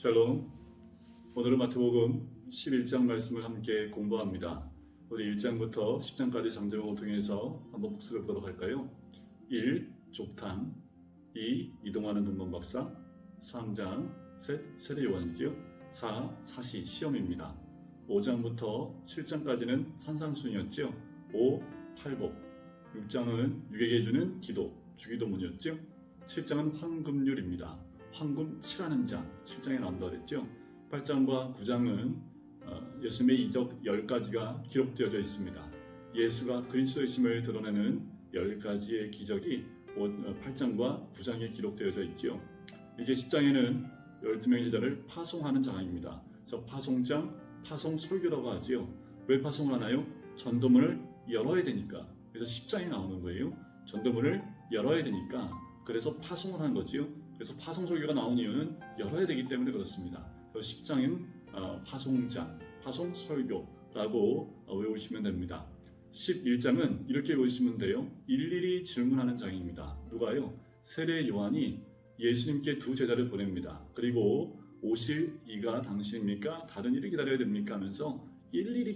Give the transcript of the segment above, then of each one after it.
샬롬. 오늘은 마태복음 11장 말씀을 함께 공부합니다. 우리 1장부터 10장까지 장제목을 통해서 한번 복습해 보도록 할까요? 1. 족탕 2. 이동하는 등번박사 3장 셋 세례 요한이지요. 4. 사시 시험입니다. 5장부터 7장까지는 산상순이었죠. 5. 팔복 6장은 유괴게 주는 기도 주기도문이었죠. 7장은 황금률입니다. 황금 7하는 장 7장에 나온다고 했죠. 8장과 9장은 예수님의 이적 10가지가 기록되어져 있습니다. 예수가 그리스도이심을 드러내는 10가지의 기적이 8장과 9장에 기록되어져 있죠. 이제 10장에는 12명의 제자를 파송하는 장입니다. 저 파송장, 파송 설교라고 하지요. 왜 파송을 하나요? 전도문을 열어야 되니까. 그래서 10장에 나오는 거예요. 전도문을 열어야 되니까. 그래서 파송을 하는 거지요. 그래서 파송 설교가 나온 이유는 열어야 되기 때문에 그렇습니다. 그래서 10장은 파송장, 파송 설교라고 외우시면 됩니다. 11장은 이렇게 외우시면 돼요. 일일이 질문하는 장입니다. 누가요? 세례 요한이 예수님께 두 제자를 보냅니다. 그리고 오실 이가 당신입니까? 다른 일을 기다려야 됩니까? 하면서 일일이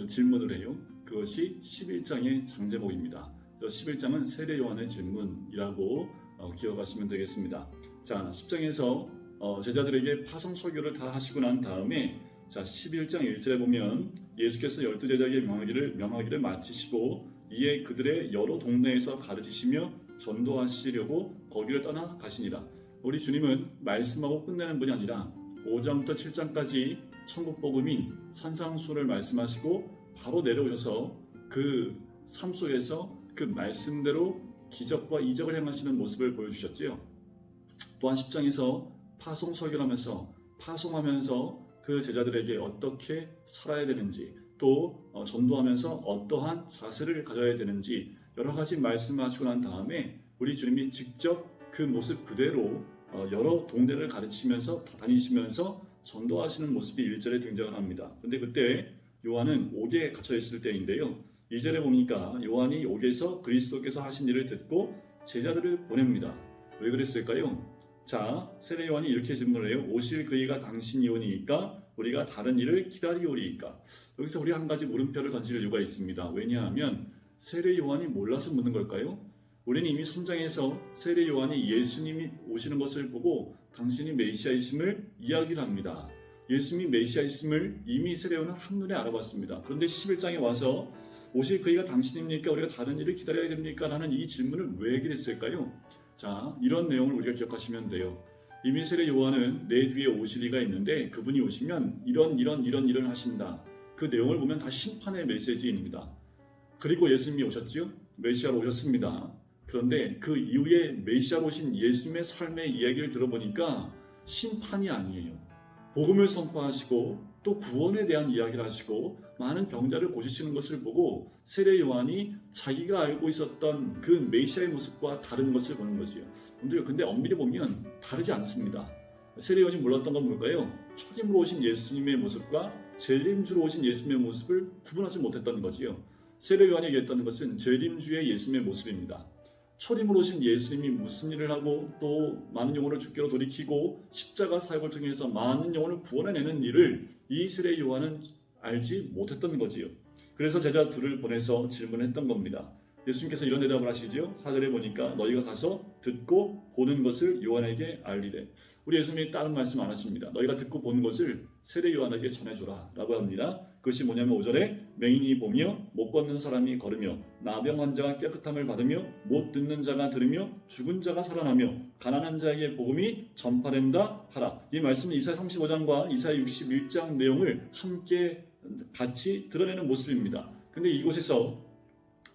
질문을 해요. 그것이 11장의 장제목입니다. 11장은 세례 요한의 질문이라고 기억하시면 되겠습니다. 자, 10장에서 제자들에게 파송 설교를 다 하시고 난 다음에 자 11장 1절에 보면 예수께서 12제자에게 명하기를 마치시고 이에 그들의 여러 동네에서 가르치시며 전도하시려고 거기를 떠나 가시니라. 우리 주님은 말씀하고 끝내는 분이 아니라 5장부터 7장까지 천국복음인 산상수를 말씀하시고 바로 내려오셔서 그 삶 속에서 그 말씀대로 기적과 이적을 행하시는 모습을 보여주셨지요. 또한 10장에서 파송 설교를 하면서 파송하면서 그 제자들에게 어떻게 살아야 되는지 또 전도하면서 어떠한 자세를 가져야 되는지 여러 가지 말씀하시고 난 다음에 우리 주님이 직접 그 모습 그대로 여러 동네를 가르치면서 다니시면서 전도하시는 모습이 1절에 등장을 합니다. 근데 그때 요한은 옥에 갇혀 있을 때인데요. 2절에 보니까 요한이 옥에서 그리스도께서 하신 일을 듣고 제자들을 보냅니다. 왜 그랬을까요? 자, 세례 요한이 이렇게 질문을 해요. 오실 그이가 당신이오니까 우리가 다른 일을 기다리오리이까. 여기서 우리 한 가지 물음표를 던질 이유가 있습니다. 왜냐하면 세례 요한이 몰라서 묻는 걸까요? 우리는 이미 3장에서 세례 요한이 예수님이 오시는 것을 보고 당신이 메시아이심을 이야기를 합니다. 예수님이 메시아이심을 이미 세례 요한은 한눈에 알아봤습니다. 그런데 11장에 와서 오실 그이가 당신입니까? 우리가 다른 일을 기다려야 됩니까? 라는 이 질문을 왜 그랬을까요? 자, 이런 내용을 우리가 기억하시면 돼요. 이미 세례 요한은 내 뒤에 오실 이가 있는데 그분이 오시면 이런 일을 하신다. 그 내용을 보면 다 심판의 메시지입니다. 그리고 예수님이 오셨지요? 메시아로 오셨습니다. 그런데 그 이후에 메시아로 오신 예수님의 삶의 이야기를 들어보니까 심판이 아니에요. 복음을 선포하시고 또 구원에 대한 이야기를 하시고 많은 병자를 고치시는 것을 보고 세례 요한이 자기가 알고 있었던 그 메시아의 모습과 다른 것을 보는 거지요. 근데 엄밀히 보면 다르지 않습니다. 세례 요한이 몰랐던 건 뭘까요? 초림으로 오신 예수님의 모습과 재림주로 오신 예수님의 모습을 구분하지 못했다는 거지요. 세례 요한이 얘기했다는 것은 재림주의 예수님의 모습입니다. 초림으로 오신 예수님이 무슨 일을 하고 또 많은 영혼을 주께로 돌이키고 십자가 사역을 통해서 많은 영혼을 구원해내는 일을 이 세례 요한은 알지 못했던 거지요. 그래서 제자 둘을 보내서 질문했던 겁니다. 예수님께서 이런 대답을 하시지요. 4절에 보니까 너희가 가서 듣고 보는 것을 요한에게 알리래. 우리 예수님이 다른 말씀 안 하십니다. 너희가 듣고 보는 것을 세례 요한에게 전해주라 라고 합니다. 그것이 뭐냐면 5절에 맹인이 보며 못 걷는 사람이 걸으며 나병 환자가 깨끗함을 받으며 못 듣는 자가 들으며 죽은 자가 살아나며 가난한 자에게 복음이 전파된다 하라. 이 말씀은 이사야 35장과 이사야 61장 내용을 함께 같이 드러내는 모습입니다. 근데 이곳에서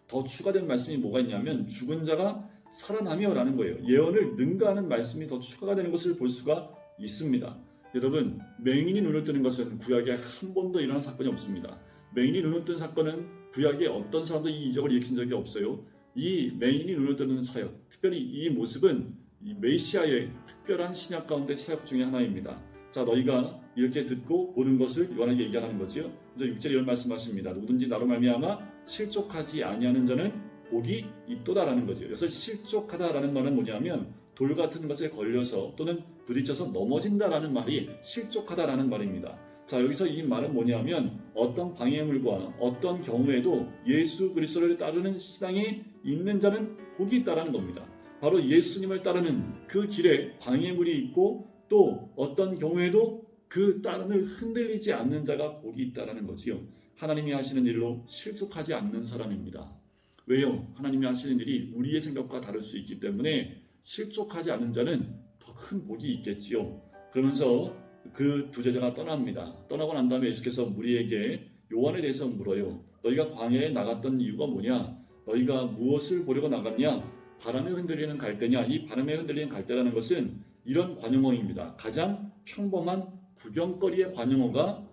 더 추가된 말씀이 뭐가 있냐면 죽은 자가 살아나며 라는 거예요. 예언을 능가하는 말씀이 더 추가가 되는 것을 볼 수가 있습니다. 여러분, 맹인이 눈을 뜨는 것은 구약에 한 번도 일어난 사건이 없습니다. 맹인이 눈을 뜬 사건은 구약에 어떤 사람도 이 이적을 일으킨 적이 없어요. 이 맹인이 눈을 뜨는 사역, 특별히 이 모습은 이 메시아의 특별한 신약 가운데 사역 중에 하나입니다. 자, 너희가 이렇게 듣고 보는 것을 요한에게 얘기하는 거지요. 그래서 6절에 이런 말씀하십니다. 누구든지 나로 말미암아 실족하지 아니하는 자는 복이 있도다라는 거죠. 그래서 실족하다라는 말은 뭐냐면 돌 같은 것에 걸려서 또는 부딪혀서 넘어진다라는 말이 실족하다라는 말입니다. 자, 여기서 이 말은 뭐냐면 어떤 방해물과 어떤 경우에도 예수 그리스도를 따르는 신앙이 있는 자는 복이 있다라는 겁니다. 바로 예수님을 따르는 그 길에 방해물이 있고 또 어떤 경우에도 그 따름을 흔들리지 않는 자가 복이 있다라는 거지요. 하나님이 하시는 일로 실족하지 않는 사람입니다. 왜요? 하나님이 하시는 일이 우리의 생각과 다를 수 있기 때문에 실족하지 않는 자는 더 큰 복이 있겠지요. 그러면서 그 두 제자가 떠납니다. 떠나고 난 다음에 예수께서 무리에게 요한에 대해서 물어요. 너희가 광야에 나갔던 이유가 뭐냐? 너희가 무엇을 보려고 나갔냐? 바람에 흔들리는 갈대냐? 이 바람에 흔들리는 갈대라는 것은 이런 관용어입니다. 가장 평범한 구경거리의 관용어가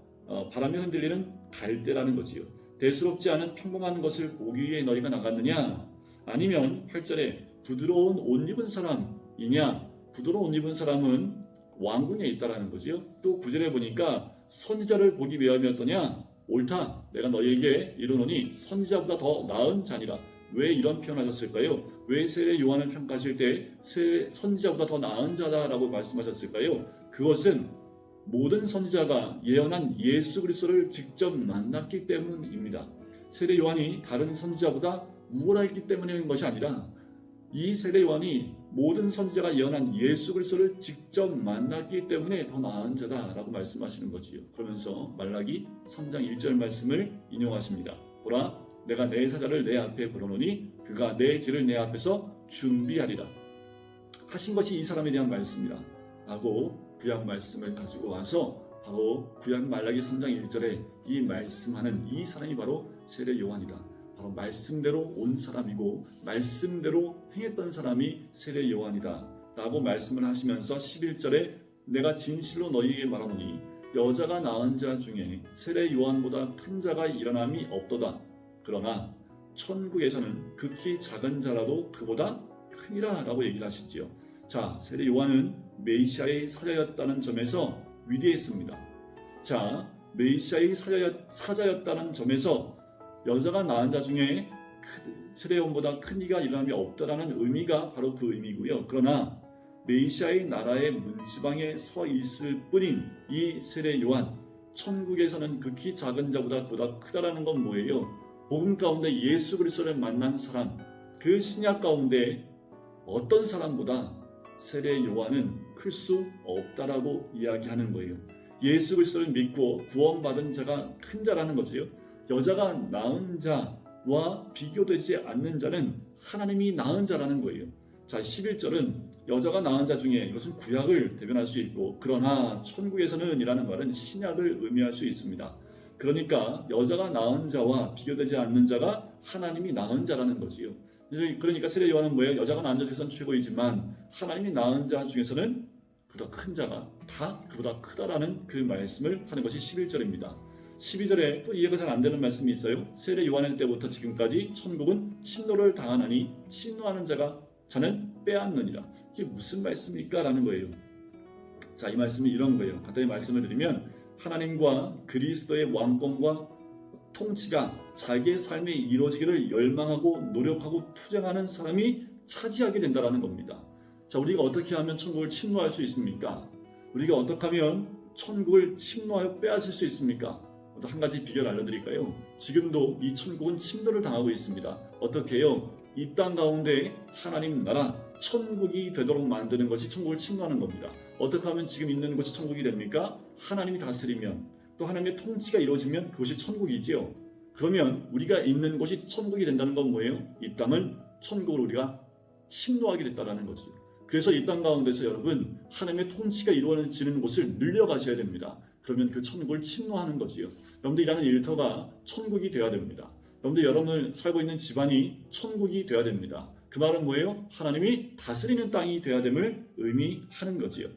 바람에 흔들리는 갈대라는 거지요. 대수롭지 않은 평범한 것을 보기 위해 너희가 나갔느냐? 아니면 8절에 부드러운 옷 입은 사람이냐? 부드러운 옷 입은 사람은 왕궁에 있다라는 거지요. 또 9절에 보니까 선지자를 보기 위함이었더냐? 옳다. 내가 너희에게 이르노니 선지자보다 더 나은 자니라. 왜 이런 표현하셨을까요? 왜 세례 요한을 평가하실 때 선지자보다 더 나은 자다라고 말씀하셨을까요? 그것은 모든 선지자가 예언한 예수 그리스도를 직접 만났기 때문입니다. 세례 요한이 다른 선지자보다 우월하기 때문인 것이 아니라 이 세례 요한이 모든 선지자가 예언한 예수 그리스도를 직접 만났기 때문에 더 나은 자다라고 말씀하시는 거지요. 그러면서 말라기 3장 1절 말씀을 인용하십니다. 보라, 내가 내 사자를 내 앞에 불어놓으니 그가 내 길을 내 앞에서 준비하리라. 하신 것이 이 사람에 대한 말씀이라 라고 구약 말씀을 가지고 와서 바로 구약 말라기 3장 1절에 이 말씀하는 이 사람이 바로 세례 요한이다. 바로 말씀대로 온 사람이고 말씀대로 행했던 사람이 세례 요한이다 라고 말씀을 하시면서 11절에 내가 진실로 너희에게 말하노니 여자가 낳은 자 중에 세례 요한보다 큰 자가 일어남이 없도다. 그러나 천국에서는 극히 작은 자라도 그보다 크니라 라고 얘기를 하시지요. 자, 세례 요한은 메시아의 사자였다는 점에서 위대했습니다. 자, 메시아의 사자였다는 점에서 여자가 낳은 자 중에 세례 요한보다 큰 이가 일어남이 없다라는 의미가 바로 그 의미고요. 그러나 메시아의 나라의 문지방에 서 있을 뿐인 이 세례 요한, 천국에서는 극히 작은 자보다 보다 크다라는 건 뭐예요? 복음 가운데 예수 그리스도를 만난 사람, 그 신약 가운데 어떤 사람보다 세례 요한은 클 수 없다라고 이야기하는 거예요. 예수 그리스도를 믿고 구원받은 자가 큰 자라는 거죠. 여자가 낳은 자와 비교되지 않는 자는 하나님이 낳은 자라는 거예요. 자, 11절은 여자가 낳은 자 중에 이것은 구약을 대변할 수 있고 그러나 천국에서는 이라는 말은 신약을 의미할 수 있습니다. 그러니까 여자가 낳은 자와 비교되지 않는 자가 하나님이 낳은 자라는 거지요. 그러니까 세례 요한은 뭐예요? 여자가 낳은 자 중에서는 최고이지만 하나님이 낳은 자 중에서는 그보다 큰 자가 다 그보다 크다라는 그 말씀을 하는 것이 11절입니다. 12절에 또 이해가 잘 안 되는 말씀이 있어요. 세례 요한의 때부터 지금까지 천국은 침노를 당하나니 침노하는 자는 빼앗느니라. 이게 무슨 말씀입니까? 라는 거예요. 자, 이 말씀이 이런 거예요. 간단히 말씀을 드리면 하나님과 그리스도의 왕권과 통치가 자기의 삶에 이루어지기를 열망하고 노력하고 투쟁하는 사람이 차지하게 된다는 겁니다. 자, 우리가 어떻게 하면 천국을 침노할 수 있습니까? 우리가 어떻게 하면 천국을 침노하여 빼앗을 수 있습니까? 한 가지 비결을 알려드릴까요? 지금도 이 천국은 침노를 당하고 있습니다. 어떻게 해요? 이 땅 가운데 하나님 나라 천국이 되도록 만드는 것이 천국을 침노하는 겁니다. 어떻게 하면 지금 있는 곳이 천국이 됩니까? 하나님이 다스리면 또 하나님의 통치가 이루어지면 그것이 천국이지요. 그러면 우리가 있는 곳이 천국이 된다는 건 뭐예요? 이 땅은 천국을 우리가 침노하게 됐다는 거죠. 그래서 이 땅 가운데서 여러분 하나님의 통치가 이루어지는 곳을 늘려가셔야 됩니다. 그러면 그 천국을 침노하는 거지요. 여러분들 일하는 일터가 천국이 되어야 됩니다. 여러분들 살고 있는 집안이 천국이 되어야 됩니다. 그 말은 뭐예요? 하나님이 다스리는 땅이 되어야 됨을 의미하는 거지요.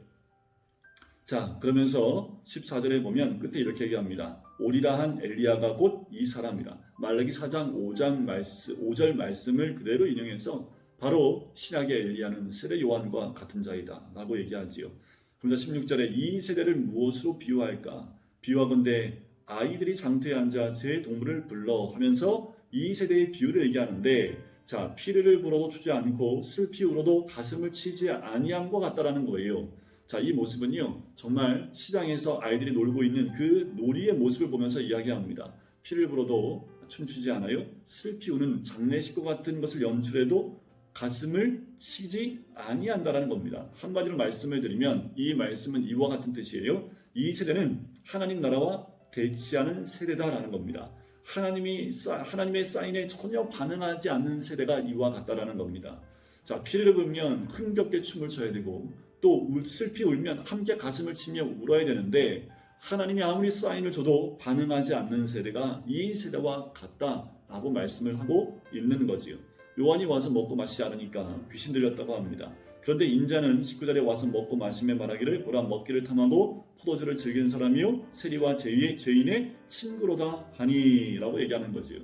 자, 그러면서 14절에 보면 끝에 이렇게 얘기합니다. 오리라 한 엘리야가 곧 이 사람이라. 말라기 4장 5절 말씀을 그대로 인용해서 바로 신약의 엘리야는 세례 요한과 같은 자이다 라고 얘기하지요. 그러면서 16절에 이 세대를 무엇으로 비유할까? 비유하건대 아이들이 장터에 앉아 제 동물을 불러 하면서 이 세대의 비유를 얘기하는데, 자, 피를 불어도 추지 않고 슬피 울어도 가슴을 치지 아니함과 같다라는 거예요. 자, 이 모습은요, 정말 시장에서 아이들이 놀고 있는 그 놀이의 모습을 보면서 이야기합니다. 피를 불어도 춤추지 않아요. 슬피 우는 장례식과 같은 것을 연출해도 가슴을 치지 아니한다라는 겁니다. 한 가지로 말씀을 드리면 이 말씀은 이와 같은 뜻이에요. 이 세대는 하나님 나라와 대치하는 세대다라는 겁니다. 하나님의 사인에 전혀 반응하지 않는 세대가 이와 같다라는 겁니다. 자, 피를 불면 흥겹게 춤을 춰야 되고 또 슬피 울면 함께 가슴을 치며 울어야 되는데 하나님이 아무리 사인을 줘도 반응하지 않는 세대가 이 세대와 같다라고 말씀을 하고 있는 거지요. 요한이 와서 먹고 마시지 않으니까 귀신 들렸다고 합니다. 그런데 인자는 19절에 와서 먹고 마시며 말하기를 보라 먹기를 탐하고 포도주를 즐기는 사람이요 세리와 죄인의 친구로다 하니라고 얘기하는 거지요.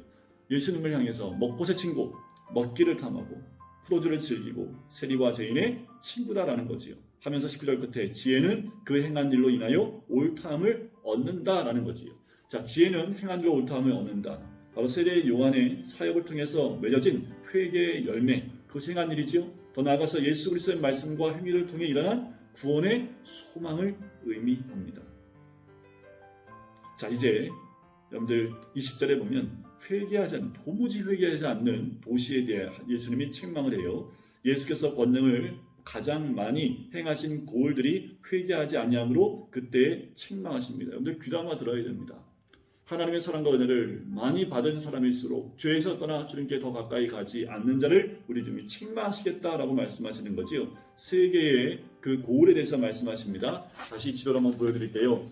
예수님을 향해서 먹고의 친구, 먹기를 탐하고 포도주를 즐기고 세리와 죄인의 친구다라는 거지요. 하면서 19절 끝에 지혜는 그 행한 일로 인하여 옳다함을 얻는다라는 거지요. 자, 지혜는 행한 일로 옳다함을 얻는다. 바로 세례 요한의 사역을 통해서 맺어진 회개의 열매, 그것이 행한 일이지요. 더 나아가서 예수 그리스도의 말씀과 행위를 통해 일어난 구원의 소망을 의미합니다. 자, 이제 여러분들 20절에 보면 도무지 회개하지 않는 도시에 대해 예수님이 책망을 해요. 예수께서 권능을 가장 많이 행하신 고을들이 회개하지 아니함으로 그때 책망하십니다. 여러분들 귀담아 들어야 됩니다. 하나님의 사랑과 은혜를 많이 받은 사람일수록 죄에서 떠나 주님께 더 가까이 가지 않는 자를 우리 주님이 책망하시겠다라고 말씀하시는 거지요. 세 개의 그 고울에 대해서 말씀하십니다. 다시 지도를 한번 보여드릴게요.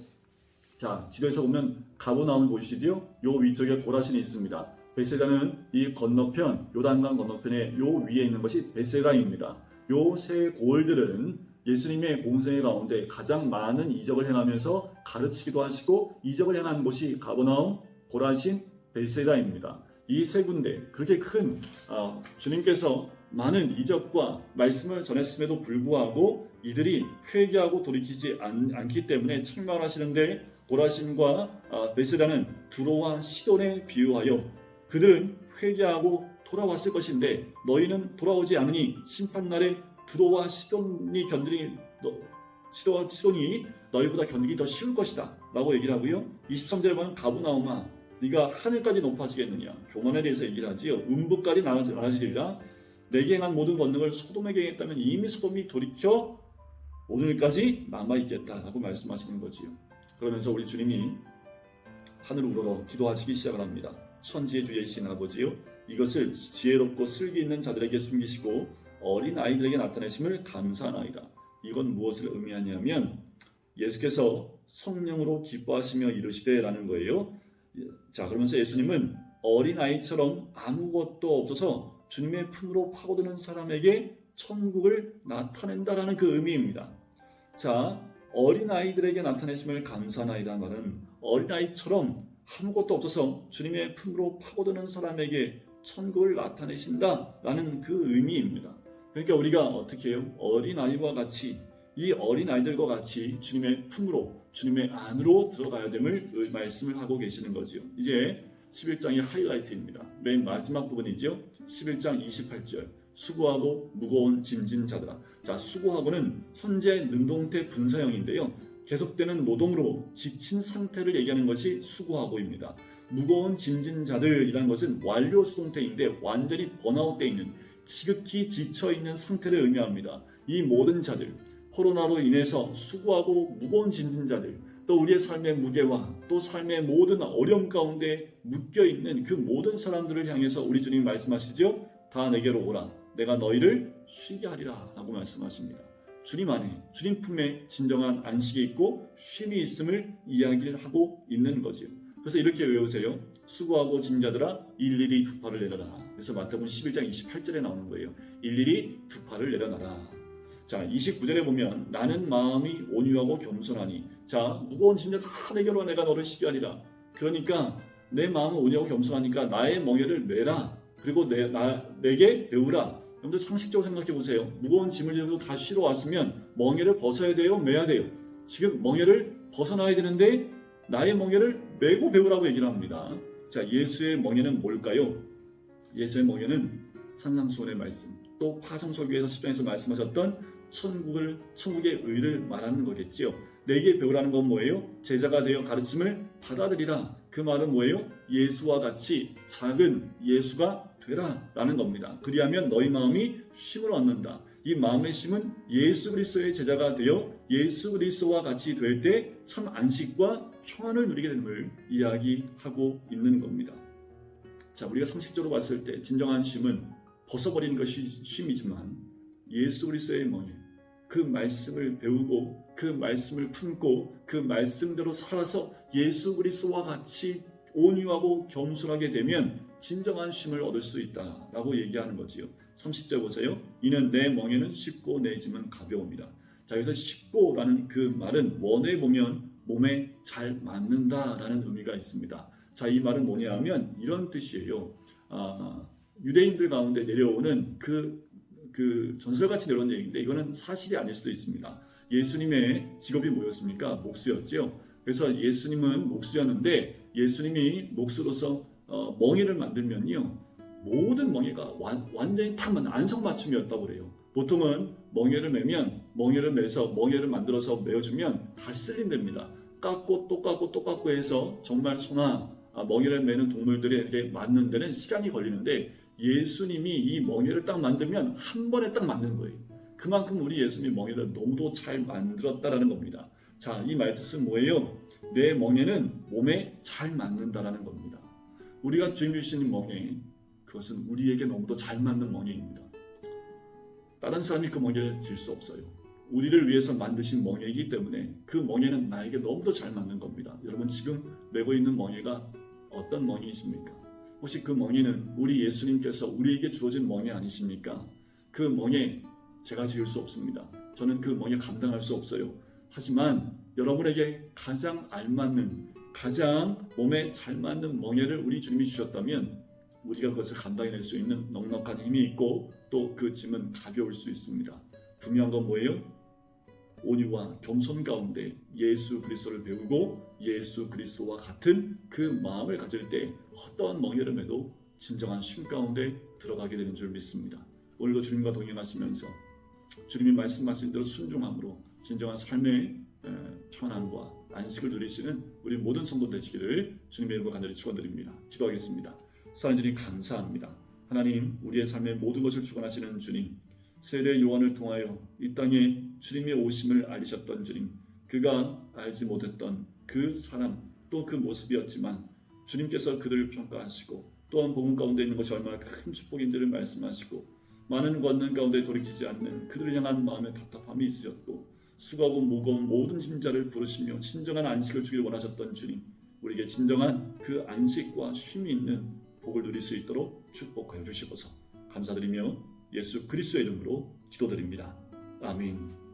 자, 지도에서 보면 가버나움 보이시죠? 요 위쪽에 고라신이 있습니다. 베세다는 이 건너편, 요단강 건너편에 요 위에 있는 것이 베세다입니다. 요 세 고을들은 예수님의 공생의 가운데 가장 많은 이적을 행하면서 가르치기도 하시고 이적을 행한 곳이 가버나움, 고라신, 베세다입니다. 이 세 군데 그렇게 큰 주님께서 많은 이적과 말씀을 전했음에도 불구하고 이들이 회개하고 돌이키지 않기 때문에 책망을 하시는데 고라신과 베세다는 두로와 시돈에 비유하여 그들은 회개하고 돌아왔을 것인데 너희는 돌아오지 않으니 심판날에 두로와 시돈이 너희보다 견디기 더 쉬울 것이다 라고 얘기를 하고요. 23절에 보면 가버나움아 네가 하늘까지 높아지겠느냐. 교만에 대해서 얘기를 하지요. 음부까지 나아지리라. 내게 행한 모든 권능을 소돔에게 행했다면 이미 소돔이 돌이켜 오늘까지 남아있겠다라고 말씀하시는 거지요. 그러면서 우리 주님이 하늘을 우러러 기도하시기 시작을 합니다. 천지의 주이신 아버지요 이것을 지혜롭고 슬기 있는 자들에게 숨기시고 어린 아이들에게 나타내심을 감사하나이다. 이건 무엇을 의미하냐면 예수께서 성령으로 기뻐하시며 이르시되 라는 거예요. 자, 그러면서 예수님은 어린 아이처럼 아무것도 없어서 주님의 품으로 파고드는 사람에게 천국을 나타낸다라는 그 의미입니다. 자, 어린 아이들에게 나타내심을 감사하나이다 말은 어린 아이처럼 아무것도 없어서 주님의 품으로 파고드는 사람에게 천국을 나타내신다라는 그 의미입니다. 그러니까 우리가 어떻게 해요? 어린아이와 같이 이 어린아이들과 같이 주님의 품으로 주님의 안으로 들어가야 됨을 말씀을 하고 계시는 거죠. 이제 11장의 하이라이트입니다. 맨 마지막 부분이죠. 11장 28절 수고하고 무거운 짐진 자들아. 자, 수고하고는 현재 능동태 분사형인데요. 계속되는 노동으로 지친 상태를 얘기하는 것이 수고하고입니다. 무거운 짐진 자들이라는 것은 완료 수동태인데 완전히 번아웃되어 있는 지극히 지쳐있는 상태를 의미합니다. 이 모든 자들, 코로나로 인해서 수고하고 무거운 짐진 자들, 또 우리의 삶의 무게와 또 삶의 모든 어려움 가운데 묶여있는 그 모든 사람들을 향해서 우리 주님이 말씀하시죠. 다 내게로 오라. 내가 너희를 쉬게 하리라 라고 말씀하십니다. 주님 안에, 주님 품에 진정한 안식이 있고 쉼이 있음을 이야기를 하고 있는 거죠. 그래서 이렇게 외우세요. 수고하고 짐진 자들아 일일이 두 팔을 내려라. 그래서 마태복음 11장 28절에 나오는 거예요. 일일이 두 팔을 내려놔라. 자, 29절에 보면 나는 마음이 온유하고 겸손하니 자, 무거운 짐을 다 내게로 내가 너를 쉬게 하리라. 그러니까 내 마음은 온유하고 겸손하니까 나의 멍에를 메라. 그리고 내게 배우라. 여러분들 상식적으로 생각해 보세요. 무거운 짐을 지고 다 쉬러 왔으면 멍에를 벗어야 돼요? 메야 돼요? 지금 멍에를 벗어나야 되는데 나의 멍에를 메고 배우라고 얘기를 합니다. 자, 예수의 멍에는 뭘까요? 예수의 멍에는 산상수훈의 말씀, 또 파송설교에서 10장에서 말씀하셨던 천국의 의를 말하는 거겠지요. 내게 배우라는 건 뭐예요? 제자가 되어 가르침을 받아들이라. 그 말은 뭐예요? 예수와 같이 작은 예수가 되라 라는 겁니다. 그리하면 너희 마음이 쉼을 얻는다. 이 마음의 쉼은 예수 그리스도의 제자가 되어 예수 그리스도와 같이 될 때 참 안식과 평안을 누리게 됨을 이야기하고 있는 겁니다. 자, 우리가 상식적으로 봤을 때 진정한 쉼은 벗어버리는 것이 쉼이지만 예수 그리스도의 멍에 그 말씀을 배우고 그 말씀을 품고 그 말씀대로 살아서 예수 그리스도와 같이 온유하고 겸손하게 되면 진정한 쉼을 얻을 수 있다라고 얘기하는 거지요. 30절 보세요. 이는 내 멍에는 쉽고 내 짐은 가벼웁니다. 자, 여기서 쉽고라는 그 말은 원어에 보면 몸에 잘 맞는다라는 의미가 있습니다. 자, 이 말은 뭐냐 하면 이런 뜻이에요. 유대인들 가운데 내려오는 그 전설같이 내려온 얘기인데 이거는 사실이 아닐 수도 있습니다. 예수님의 직업이 뭐였습니까? 목수였죠. 그래서 예수님은 목수였는데 예수님이 목수로서 멍에를 만들면요, 모든 멍에가 완전히 딱 안성맞춤이었다고 그래요. 보통은 멍에를 매면 멍에를 매서 멍에를 만들어서 매어주면 다 쓸린답니다. 깎고 또 깎고 또 깎고 해서 정말 소나 멍에를 매는 동물들이 이렇게 맞는 데는 시간이 걸리는데 예수님이 이 멍에를 딱 만들면 한 번에 딱 맞는 거예요. 그만큼 우리 예수님이 멍에를 너무도 잘 만들었다라는 겁니다. 자, 이 말 뜻은 뭐예요? 내 멍에는 몸에 잘 맞는다라는 겁니다. 우리가 주님 주시는 멍에, 그것은 우리에게 너무도 잘 맞는 멍에입니다. 다른 사람이 그 멍에를 질 수 없어요. 우리를 위해서 만드신 멍에이기 때문에 그 멍에는 나에게 너무도 잘 맞는 겁니다. 여러분 지금 메고 있는 멍에가 어떤 멍에이십니까? 혹시 그 멍에는 우리 예수님께서 우리에게 주어진 멍에 아니십니까? 그 멍에 제가 지을 수 없습니다. 저는 그 멍에 감당할 수 없어요. 하지만 여러분에게 가장 알맞는, 가장 몸에 잘 맞는 멍에를 우리 주님이 주셨다면 우리가 그것을 감당해낼 수 있는 넉넉한 힘이 있고 또 그 짐은 가벼울 수 있습니다. 분명한 건 뭐예요? 온유와 겸손 가운데 예수 그리스도를 배우고 예수 그리스도와 같은 그 마음을 가질 때 어떠한 멍에를 매도 진정한 쉼 가운데 들어가게 되는 줄 믿습니다. 오늘도 주님과 동행하시면서 주님이 말씀하신 대로 순종함으로 진정한 삶의 편안과 안식을 누리시는 우리 모든 성도 되시기를 주님의 이름으로 간절히 축원드립니다. 기도하겠습니다. 사랑하는 주님 감사합니다. 하나님, 우리의 삶의 모든 것을 주관하시는 주님, 세례 요한을 통하여 이 땅에 주님의 오심을 알리셨던 주님, 그가 알지 못했던 그 사람 또 그 모습이었지만 주님께서 그들을 평가하시고 또한 복음 가운데 있는 것이 얼마나 큰 축복인지를 말씀하시고 많은 권능 가운데 돌이키지 않는 그들을 향한 마음의 답답함이 있으셨고 수고하고 무거운 모든 힘자를 부르시며 진정한 안식을 주기를 원하셨던 주님, 우리에게 진정한 그 안식과 쉼이 있는 복을 누릴 수 있도록 축복하여 주시옵소서. 감사드리며 예수 그리스도의 이름으로 기도드립니다. 아멘.